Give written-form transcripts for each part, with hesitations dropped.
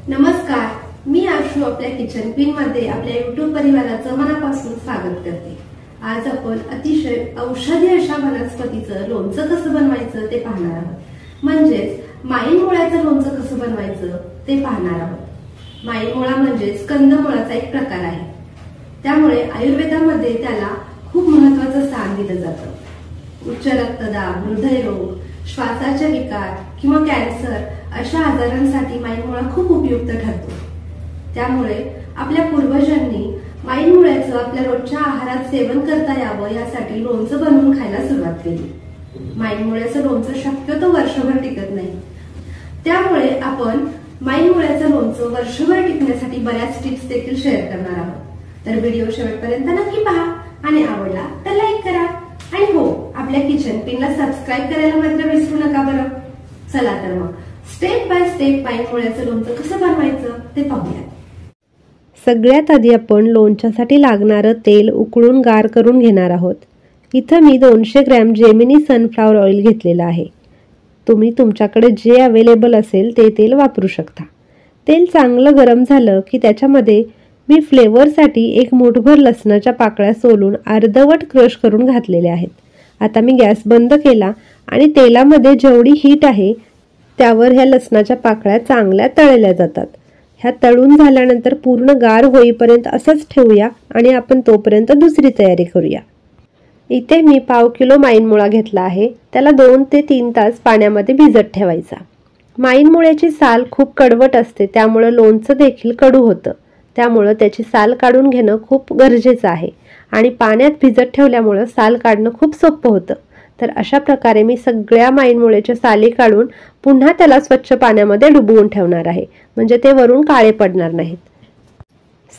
नमस्कार, मी आशू आपल्या kitchen pin मध्ये आपल्या YouTube परिवाराचं मनापासून स्वागत करते। आज आपण अतिशय औषधी अशा वनस्पतीचं लोणचं कसं बनवायचं ते पाहणार आहोत। म्हणजेच माईनमुळ्याचं लोणचं कसं बनवायचं ते पाहणार आहोत। माईनमुळा म्हणजे कंदमुळाचा एक प्रकार आहे। त्यामुळे आयुर्वेदामध्ये त्याला खूप महत्त्वाचं स्थान दिलं जातं। उच्च रक्तदाब, हृदयरोग, श्वासाचे विकार किंवा कॅन्सर अशा आजारांसाठी माईनमुळा खूप उपयुक्त ठरतो। त्यामुळे आपल्या पूर्वजांनी माईनमुळ्याचं आपल्या रोजच्या आहारात सेवन करता यावं यासाठी लोणचं बनवून खायला सुरुवात केली। माईनमुळ्याचं लोणचं शक्यतो वर्षभर टिकत नाही, त्यामुळे आपण माईनमुळ्याचं लोणचं वर्षभर टिकण्यासाठी बऱ्याच टिप्स देखील शेअर करणार आहोत। तर व्हिडिओ शेवटपर्यंत नक्की पहा आणि आवडला तर लाईक करा आणि हो, आपल्या किचन पिनला सबस्क्राइब करायला मात्र विसरू नका बरं। चला तर मग स्टेप बाय स्टेप माईनमुळ्याचं लोणचं कसं बनवायचं ते पाहूया। सगळ्यात आधी आपण लोणच्यासाठी लागणारं तेल उकळून गार करून घेणार आहोत। इथं मी 200 ग्रॅम जेमिनी सनफ्लॉवर ऑइल घेतलेलं आहे। तुम्ही तुमच्याकडे जे अवेलेबल असेल ते तेल वापरू शकता। तेल चांगलं गरम झालं की त्याच्यामध्ये मी फ्लेवरसाठी एक मूठभर लसणाच्या पाकळ्या सोलून अर्धवट क्रश करून घातलेल्या आहेत। आता मी गॅस बंद केला आणि तेलामध्ये जेवढी हीट आहे त्यावर ह्या लसणाच्या पाकळ्या चांगल्या तळल्या जातात। ह्या तळून झाल्यानंतर पूर्ण गार होईपर्यंत असंच ठेवूया आणि आपण तोपर्यंत दुसरी तयारी करूया। इथे मी पाव किलो माईनमुळा घेतला आहे। त्याला 2 ते 3 तास पाण्यामध्ये भिजत ठेवायचा। माईनमुळ्याची साल खूप कडवट असते, त्यामुळे लोणचं देखील कडू होतं। त्यामुळे त्याची साल काढून घेणं खूप गरजेचं आहे आणि पाण्यात भिजत ठेवल्यामुळे साल काढणं खूप सोपं होतं। तर अशा प्रकारे मी सगळ्या माईनमुळ्याच्या साली काढून पुन्हा त्याला स्वच्छ पाण्यामध्ये डुबवून ठेवणार आहे, म्हणजे ते वरून काळे पडणार नाहीत।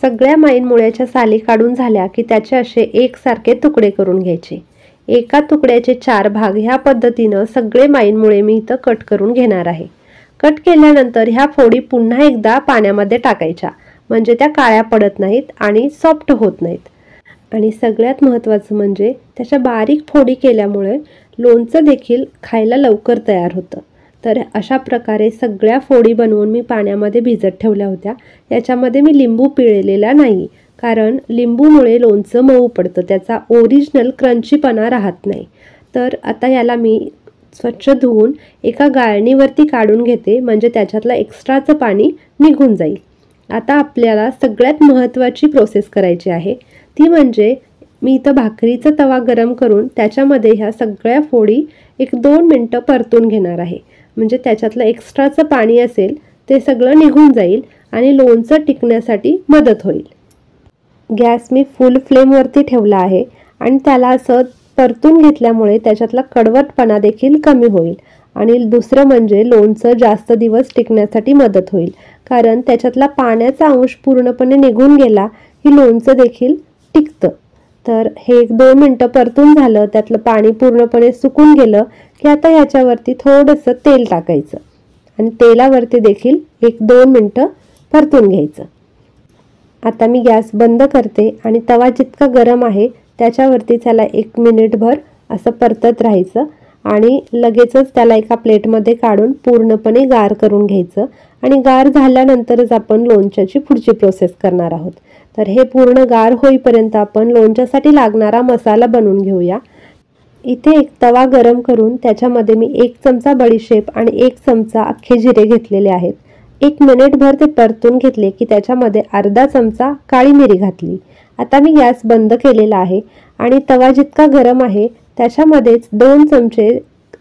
सगळ्या माईनमुळ्याच्या साली काढून झाल्या की त्याचे असे एकसारखे तुकडे करून घ्यायचे। एका तुकड्याचे 4 भाग ह्या पद्धतीनं सगळे माईनमुळे मी इथं कट करून घेणार आहे। कट केल्यानंतर ह्या फोडी पुन्हा एकदा पाण्यामध्ये टाकायच्या, म्हणजे त्या काळ्या पडत नाहीत आणि सॉफ्ट होत नाहीत। आणि सगळ्यात महत्त्वाचं म्हणजे त्याच्या बारीक फोडी केल्यामुळे लोणचं देखील खायला लवकर तयार होतं। तर अशा प्रकारे सगळ्या फोडी बनवून मी पाण्यामध्ये भिजत ठेवल्या होत्या। याच्यामध्ये मी लिंबू पिळलेला नाही, कारण लिंबूमुळे लोणचं मऊ पडतं, त्याचा ओरिजिनल क्रंचीपणा राहत नाही। तर आता याला मी स्वच्छ धुवून एका गाळणीवरती काढून घेते, म्हणजे त्याच्यातलं एक्स्ट्राचं पाणी निघून जाईल। आता आपल्याला सगळ्यात महत्त्वाची प्रोसेस करायची आहे, ती म्हणजे मी इथं भाकरीचा तवा गरम करून त्याच्यामध्ये ह्या सगळ्या फोडी 1-2 मिनिटं परतून घेणार आहे, म्हणजे त्याच्यातलं एक्स्ट्राचं पाणी असेल ते सगळं निघून जाईल आणि लोणचं टिकण्यासाठी मदत होईल। गॅस मी फुल फ्लेमवरती ठेवला आहे आणि त्याला असं परतून घेतल्यामुळे त्याच्यातला कडवटपणा देखील कमी होईल आणि दुसरं म्हणजे लोणचं जास्त दिवस टिकण्यासाठी मदत होईल, कारण त्याच्यातला पाण्याचा अंश पूर्णपणे निघून गेला की लोणचं देखील टिकतं। तर हे 1-2 मिनिटं परतून झालं, त्यातलं पाणी पूर्णपणे सुकून गेलं की आता ह्याच्यावरती थोडंसं तेल टाकायचं आणि तेलावरती देखील 1-2 मिनिटं परतून घ्यायचं। आता मी गॅस बंद करते आणि तवा जितका गरम आहे त्याच्यावरती त्याला 1 मिनिटभर असं परतत राहायचं आणि लगेचच त्याला एका प्लेटमध्ये काढून पूर्णपणे गार करून घ्यायचं। आणि गार झाल्यानंतरच आपण लोणच्याची पुढची प्रोसेस करणार आहोत। तर हे पूर्ण गार होईपर्यंत आपण लोणच्यासाठी लागणारा मसाला बनवून घेऊया। इथे एक तवा गरम करून त्याच्यामध्ये मी 1 चमचा बडीशेप आणि 1 चमचा अख्खे जिरे घेतलेले आहेत। 1 मिनिटभर ते परतून घेतले की त्याच्यामध्ये अर्धा चमचा काळी मिरी घातली। आता मी गॅस बंद केलेला आहे आणि तवा जितका गरम आहे त्याच्यामध्येच 2 चमचे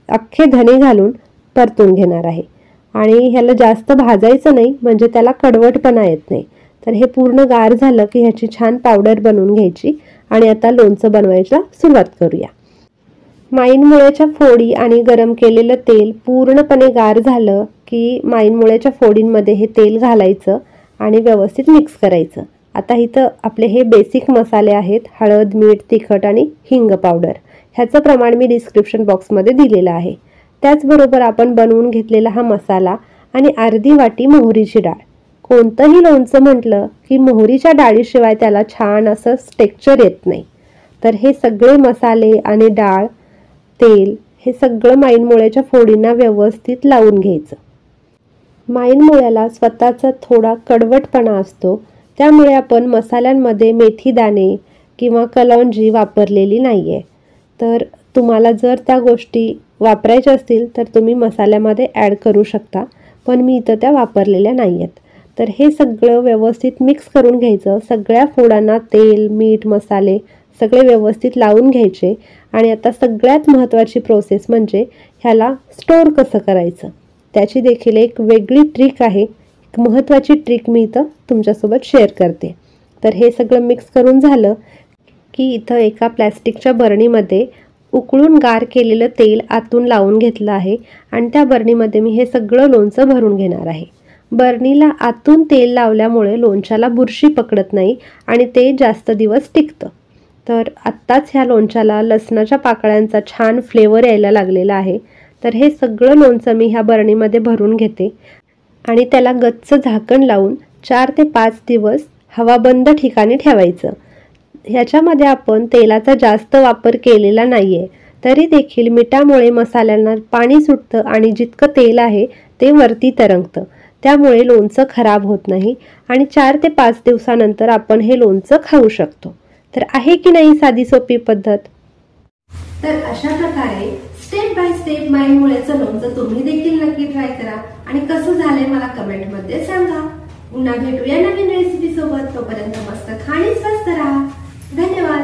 अख्खे धणे घालून परतून घेणार आहे आणि ह्याला जास्त भाजायचं नाही, म्हणजे त्याला कडवटपणा येत नाही। तर हे पूर्ण गार झालं की ह्याची छान पावडर बनवून घ्यायची आणि आता लोणचं बनवायला सुरुवात करूया। माईनमुळ्याच्या फोडी आणि गरम केलेलं तेल पूर्णपणे गार झालं की माईनमुळ्याच्या फोडींमध्ये हे तेल घालायचं आणि व्यवस्थित मिक्स करायचं। आता इथं आपले हे बेसिक मसाले आहेत, हळद, मीठ, तिखट आणि हिंग पावडर। ह्याचं प्रमाण मी डिस्क्रिप्शन बॉक्समध्ये दिलेलं आहे। त्याचबरोबर आपण बनवून घेतलेला हा मसाला आणि अर्धी वाटी मोहरीची डाळ। कोणतंही लोणचं म्हटलं की मोहरीच्या डाळीशिवाय त्याला छान असं टेक्स्चर येत नाही। तर हे सगळे मसाले आणि डाळ, तेल हे सगळं माईनमुळ्याच्या फोडींना व्यवस्थित लावून घ्यायचं। माईन मुळ्याला स्वतःचा थोडा कडवटपणा असतो, त्यामुळे आपण मसाल्यांमध्ये मेथी दाणे किंवा कलौंजी वापरलेली नाही आहे. तर तुम्हाला जर त्या गोष्टी वापरायच्या असतील तर तुम्ही मसाल्यामध्ये ॲड करू शकता, पण मी इथं त्या वापरलेल्या नाही आहेत. तर हे सगळं व्यवस्थित मिक्स करून घ्यायचं. सगळ्या फोडांना तेल, मीठ, मसाले सगळे व्यवस्थित लावून घ्यायचे. आणि आता सगळ्यात महत्त्वाची प्रोसेस म्हणजे ह्याला स्टोअर कसं करायचं, त्याची देखील एक वेगळी ट्रिक आहे. एक महत्त्वाची ट्रिक मी इथं तुमच्यासोबत शेअर करते. तर हे सगळं मिक्स करून झालं की इथं एका प्लॅस्टिकच्या बरणीमध्ये उकळून गार केलेलं तेल आतून लावून घेतलं आहे आणि त्या बरणीमध्ये मी हे सगळं लोणचं भरून घेणार आहे. बरणीला आतून तेल लावल्यामुळे लोणच्याला बुरशी पकडत नाही आणि ते जास्त दिवस टिकतं. तर आत्ताच ह्या लोणच्याला लसणाच्या पाकळ्यांचा छान फ्लेवर यायला लागलेला आहे. तर हे सगळं लोणचं मी ह्या बरणीमध्ये भरून घेते आणि त्याला गच्च झाकण लावून 4 ते 5 दिवस हवाबंद ठिकाणी ठेवायचं. ह्याच्यामध्ये आपण तेलाचा जास्त वापर केलेला नाही आहे, तरी देखील मिठामुळे मसाल्यांना पाणी सुटतं आणि जितकं तेल आहे ते वरती तरंगतं, त्यामुळे लोणचं खराब होत नाही आणि 4 ते 5 दिवसानंतर आपण हे लोणचं खाऊ शकतो. तर आहे की नाही साधी सोपी पद्धत? तर अशा प्रकारे स्टेप बाय स्टेप माईन मुळ्याचं लोणचं तुम्ही देखील नक्की ट्राय करा आणि कसं झालंय मला कमेंटमध्ये सांगा. पुन्हा भेटूया नवीन रेसिपी सोबत. तोपर्यंत मस्त खा आणि स्वस्त राहा. धन्यवाद.